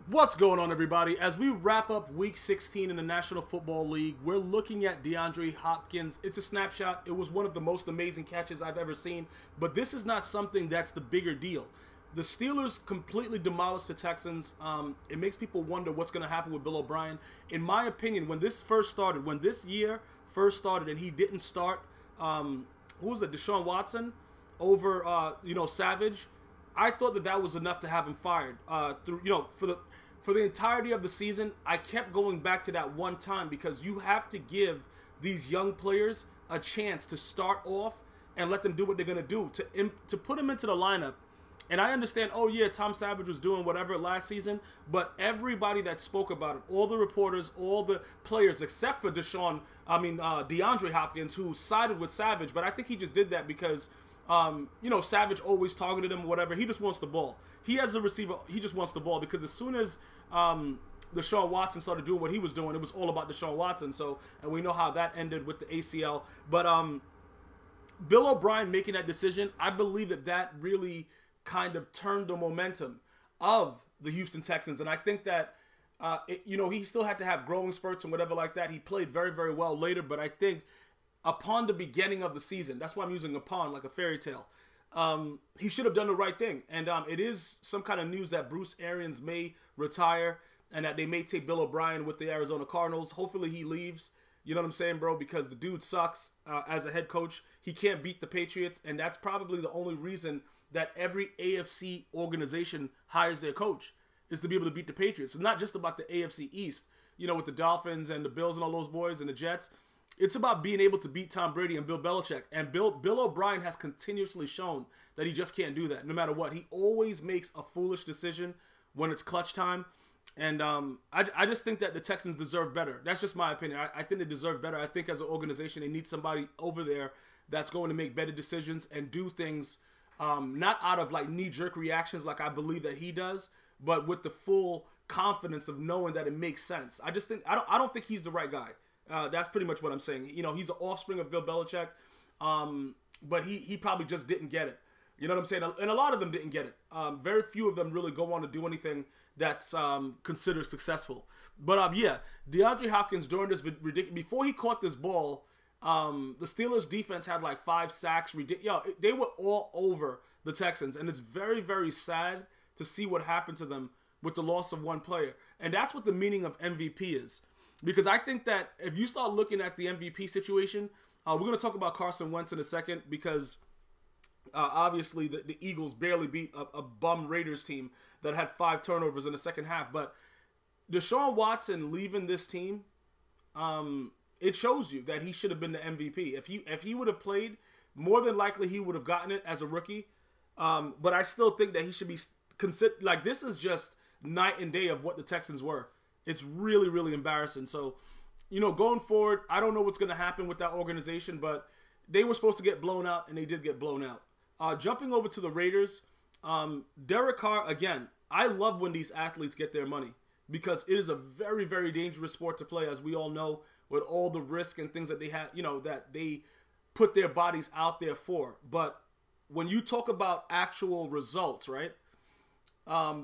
What's going on, everybody? As we wrap up Week 16 in the National Football League, we're looking at DeAndre Hopkins. It's a snapshot. It was one of the most amazing catches I've ever seen, but this is not something that's the bigger deal. The Steelers completely demolished the Texans. It makes people wonder what's going to happen with Bill O'Brien. In my opinion, when this year first started and he didn't start, who was it, Deshaun Watson over, Savage, I thought that was enough to have him fired. For the entirety of the season, I kept going back to that one time because you have to give these young players a chance to start off and let them do what they're going to do to put them into the lineup. And I understand, oh yeah, Tom Savage was doing whatever last season, but everybody that spoke about it, all the reporters, all the players, except for DeAndre Hopkins, who sided with Savage, but I think he just did that because Savage always targeted him or whatever. He just wants the ball. He has the receiver. He just wants the ball because as soon as Deshaun Watson started doing what he was doing, it was all about Deshaun Watson. And we know how that ended with the ACL. But Bill O'Brien making that decision, I believe that really kind of turned the momentum of the Houston Texans. And I think that, he still had to have growing spurts and whatever like that. He played very, very well later, but I think upon the beginning of the season, that's why I'm using upon like a fairy tale, he should have done the right thing. And it is some kind of news that Bruce Arians may retire and that they may take Bill O'Brien with the Arizona Cardinals. Hopefully he leaves. You know what I'm saying, bro? Because the dude sucks as a head coach. He can't beat the Patriots, and that's probably the only reason that every AFC organization hires their coach is to be able to beat the Patriots. It's not just about the AFC East, with the Dolphins and the Bills and all those boys and the Jets. It's about being able to beat Tom Brady and Bill Belichick. And Bill O'Brien has continuously shown that he just can't do that no matter what. He always makes a foolish decision when it's clutch time. And I just think that the Texans deserve better. That's just my opinion. I think they deserve better. I think as an organization, they need somebody over there that's going to make better decisions and do things not out of like knee-jerk reactions like I believe that he does, but with the full confidence of knowing that it makes sense. I don't think he's the right guy. That's pretty much what I'm saying. He's an offspring of Bill Belichick, but he probably just didn't get it. You know what I'm saying? And a lot of them didn't get it. Very few of them really go on to do anything that's considered successful. But DeAndre Hopkins during this ridiculous, before he caught this ball, the Steelers defense had like 5 sacks. They were all over the Texans, and it's very, very sad to see what happened to them with the loss of one player. And that's what the meaning of MVP is. Because I think that if you start looking at the MVP situation, we're going to talk about Carson Wentz in a second because obviously the Eagles barely beat a bum Raiders team that had 5 turnovers in the second half. But Deshaun Watson leaving this team, it shows you that he should have been the MVP. If he would have played, more than likely he would have gotten it as a rookie. But I still think that he should be considered, like, this is just night and day of what the Texans were. It's really, really embarrassing. So, going forward, I don't know what's going to happen with that organization, but they were supposed to get blown out, and they did get blown out. Jumping over to the Raiders, Derek Carr, again, I love when these athletes get their money because it is a very, very dangerous sport to play, as we all know, with all the risk and things that they have, that they put their bodies out there for. But when you talk about actual results, right?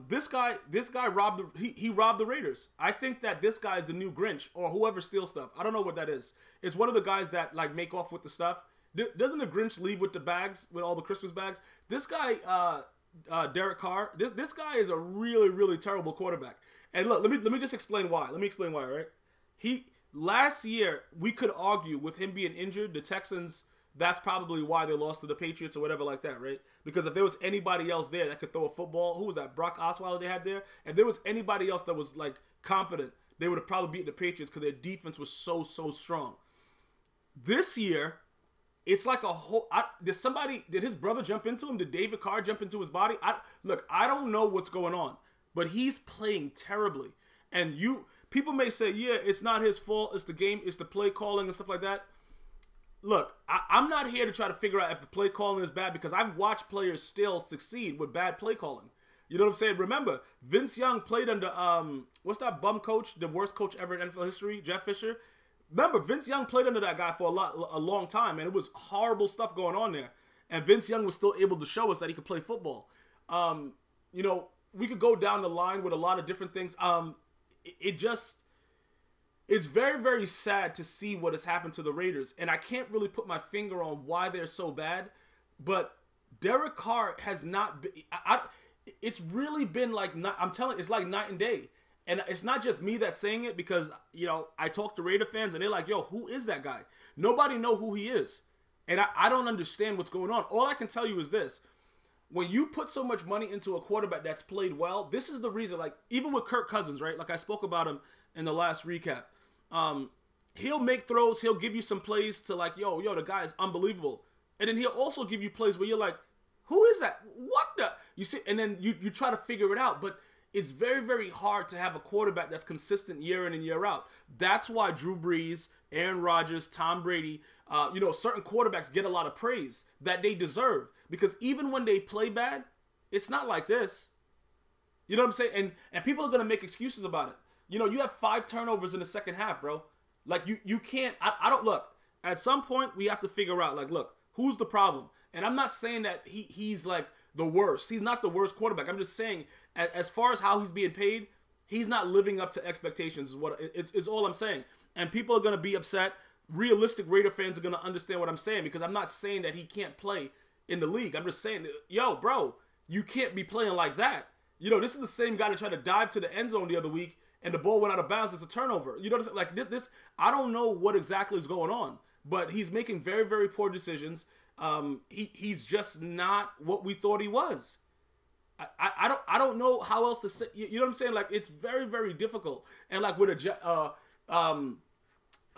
This guy robbed he robbed the Raiders. I think that this guy is the new Grinch or whoever steals stuff. I don't know what that is. It's one of the guys that like make off with the stuff. Doesn't the Grinch leave with the bags, with all the Christmas bags? This guy, Derek Carr, this guy is a really, really terrible quarterback. And look, let me just explain why. Let me explain why, right? Last year, we could argue with him being injured, the Texans, that's probably why they lost to the Patriots or whatever like that, right? Because if there was anybody else there that could throw a football, who was that? Brock Osweiler they had there? If there was anybody else that was like competent, they would have probably beaten the Patriots because their defense was so strong. This year, it's like a whole. Did his brother jump into him? Did David Carr jump into his body? I don't know what's going on, but he's playing terribly. And people may say, yeah, it's not his fault. It's the game. It's the play calling and stuff like that. Look, I'm not here to try to figure out if the play calling is bad because I've watched players still succeed with bad play calling. You know what I'm saying? Remember, Vince Young played under, what's that bum coach, the worst coach ever in NFL history, Jeff Fisher? Remember, Vince Young played under that guy for a long time, and it was horrible stuff going on there. And Vince Young was still able to show us that he could play football. we could go down the line with a lot of different things. It's very, very sad to see what has happened to the Raiders, and I can't really put my finger on why they're so bad, but Derek Carr has not been, it's really been like, I'm telling you, it's like night and day. And it's not just me that's saying it, because, you know, I talk to Raider fans and they're like, yo, who is that guy? Nobody know who he is. And I don't understand what's going on. All I can tell you is this. When you put so much money into a quarterback that's played well, this is the reason, like, even with Kirk Cousins, right? Like I spoke about him in the last recap. He'll make throws. He'll give you some plays to like, yo, the guy is unbelievable. And then he'll also give you plays where you're like, who is that? What the? You see, and then you try to figure it out. But it's very, very hard to have a quarterback that's consistent year in and year out. That's why Drew Brees, Aaron Rodgers, Tom Brady, certain quarterbacks get a lot of praise that they deserve. Because even when they play bad, it's not like this. You know what I'm saying? And people are going to make excuses about it. You know, you have 5 turnovers in the second half, bro. Like, you can't, I don't, look, at some point, we have to figure out, like, look, who's the problem? And I'm not saying that he's, like, the worst. He's not the worst quarterback. I'm just saying, as far as how he's being paid, he's not living up to expectations is what it's all I'm saying. And people are going to be upset. Realistic Raider fans are going to understand what I'm saying, because I'm not saying that he can't play in the league. I'm just saying, yo, bro, you can't be playing like that. You know, this is the same guy that tried to dive to the end zone the other week, and the ball went out of bounds. It's a turnover. You know what I'm saying? Like, this, I don't know what exactly is going on, but he's making very, very poor decisions. He's just not what we thought he was. I don't know how else to say. You know what I'm saying? Like, it's very, very difficult. And like with I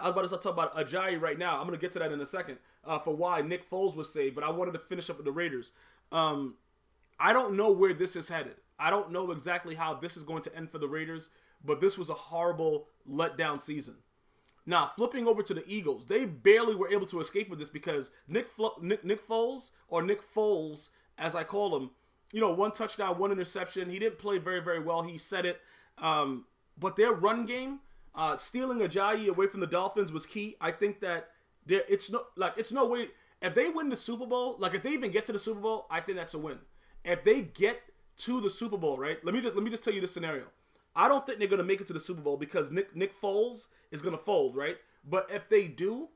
was about to start talking about Ajayi right now. I'm gonna get to that in a second for why Nick Foles was saved. But I wanted to finish up with the Raiders. I don't know where this is headed. I don't know exactly how this is going to end for the Raiders. But this was a horrible letdown season. Now, flipping over to the Eagles, they barely were able to escape with this because Nick Foles, or Nick Foles, as I call him, 1 touchdown, 1 interception. He didn't play very, very well. He said it. But their run game, stealing Ajayi away from the Dolphins was key. I think that it's no way. If they win the Super Bowl, like if they even get to the Super Bowl, I think that's a win. If they get to the Super Bowl, right? Let me just tell you this scenario. I don't think they're going to make it to the Super Bowl because Nick Foles is going to fold, right? But if they do,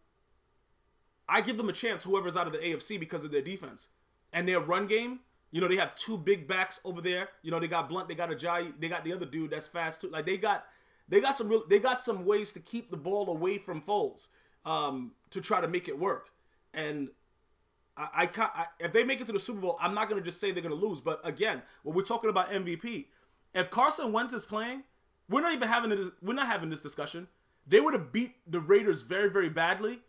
I give them a chance, whoever's out of the AFC, because of their defense. And their run game, they have 2 big backs over there. They got Blunt, they got Ajayi, they got the other dude that's fast too. Like, they got some ways to keep the ball away from Foles to try to make it work. And if they make it to the Super Bowl, I'm not going to just say they're going to lose. But again, when we're talking about MVP, if Carson Wentz is playing, we're not having this discussion. They would have beat the Raiders very, very badly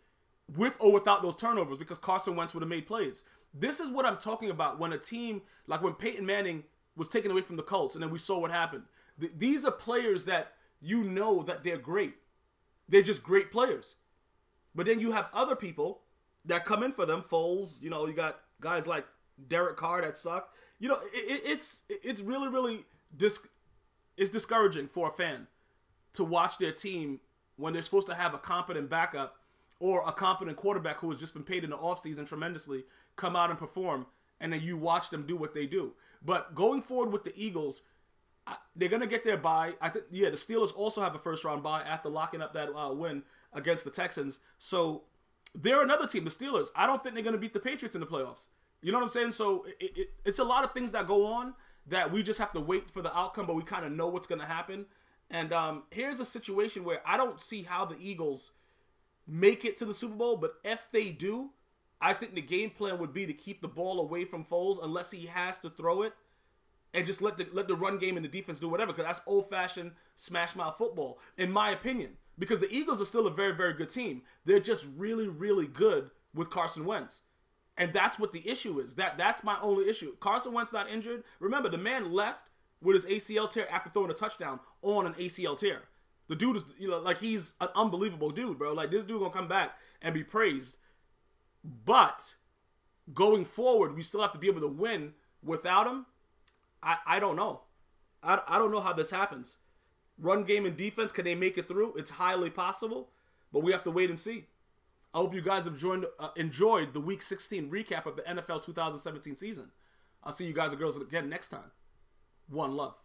with or without those turnovers because Carson Wentz would have made plays. This is what I'm talking about when a team, like when Peyton Manning was taken away from the Colts and then we saw what happened. These are players that that they're great. They're just great players. But then you have other people that come in for them. Foles, you got guys like Derek Carr that suck. It's really, really... It's discouraging for a fan to watch their team when they're supposed to have a competent backup or a competent quarterback who has just been paid in the offseason tremendously come out and perform, and then you watch them do what they do. But going forward with the Eagles, they're going to get their bye. I think, the Steelers also have a first-round bye after locking up that win against the Texans. So they're another team, the Steelers. I don't think they're going to beat the Patriots in the playoffs. You know what I'm saying? So it's a lot of things that go on that we just have to wait for the outcome, but we kind of know what's going to happen. And here's a situation where I don't see how the Eagles make it to the Super Bowl, but if they do, I think the game plan would be to keep the ball away from Foles unless he has to throw it and just let the run game and the defense do whatever, because that's old-fashioned smash-mouth football, in my opinion, because the Eagles are still a very, very good team. They're just really, really good with Carson Wentz. And that's what the issue is. That's my only issue. Carson Wentz not injured. Remember, the man left with his ACL tear after throwing a touchdown on an ACL tear. The dude is, he's an unbelievable dude, bro. Like, this dude gonna come back and be praised. But going forward, we still have to be able to win without him. I don't know. I don't know how this happens. Run game and defense, can they make it through? It's highly possible, but we have to wait and see. I hope you guys have enjoyed the Week 16 recap of the NFL 2017 season. I'll see you guys and girls again next time. One love.